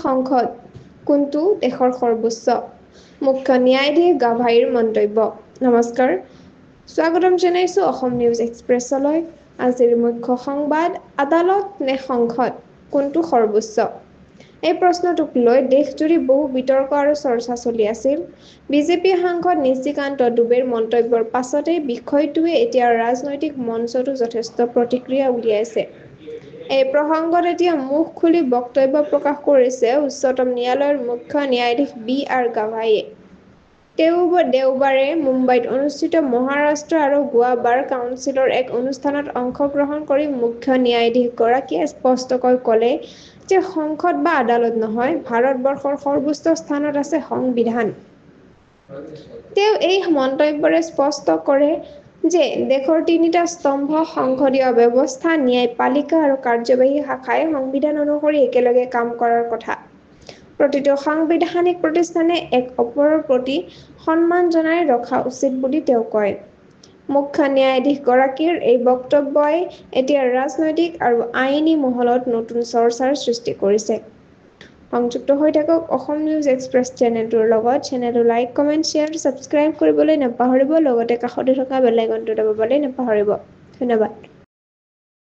সংসদ কোনটো দেশৰ সৰ্বোচ্চ মুখ্য ন্যায়াধীশ গাভাইৰ মন্তব্য নমস্কাৰ স্বাগতম জনাইছো অসম নিউজ এক্সপ্ৰেছলৈ আজিৰ মুখ্য সংবাদ আদালত নে সংসদ কোনটো সৰ্বোচ্চ এই প্ৰশ্নটোক লৈ দেশজুৰি বহু বিতৰ্ক আৰু চৰ্চা চলি আছিল বিজেপি সাংসদ নিশিকান্ত দুবেৰ মন্তব্যৰ পাছতে বিষয়টোৱে এতিয়া ৰাজনৈতিক মঞ্চতো যথেষ্ট প্ৰতিক্ৰিয়া উলিয়াইছে এই প্ৰসংগত এতিয়া মুখ খুলি বক্তব্য প্ৰকাশ কৰিছে উচ্চতম ন্যায়ালয়ৰ মুখ্য ন্যায়াধীশ বি আৰ গাভাইয়ে দেওবাৰে মুম্বাইত অনুষ্ঠিত মহাৰাষ্ট্ৰ আৰু গোৱা বাৰ কাউন্সিলৰ এক অনুষ্ঠানত অংশগ্ৰহণ কৰি মুখ্য ন্যায়াধীশগৰাকীয়ে স্পষ্টকৈ ক'লে যে সংসদ বা আদালত নহয় ভাৰতবৰ্ষৰ সৰ্বোচ্চ স্থানত আছে সংবিধান তেওঁ এই মন্তব্যৰে স্পষ্ট কৰে যে দেশৰ তিনিটা স্তম্ভ সংসদীয় ব্যৱস্থা ন্যায়পালিকা আৰু কাৰ্যবাহী শাখাই সংবিধান অনুসৰি একেলগে কাম কৰাৰ কথা প্ৰতিটো সাংবিধানিক প্ৰতিষ্ঠানে এক অপৰৰ প্ৰতি সন্মান জনাই ৰখা উচিত বুলি তেওঁ কয় মুখ্য ন্যায়াধীশগৰাকীৰ এই বক্তব্যই এতিয়া ৰাজনৈতিক আৰু আইনী মহলত নতুন চৰ্চাৰ সৃষ্টি কৰিছে সংযুক্ত হৈ থাকক অসম নিউজ এক্সপ্ৰেছ চেনেলটোৰ লগত চেনেলটো লাইক কমেণ্ট শ্বেয়াৰ ছাবস্ক্ৰাইব কৰিবলৈ নাপাহৰিব লগতে কাষতে থকা বেল আইকনটো দবাবলৈ নাপাহৰিব ধন্যবাদ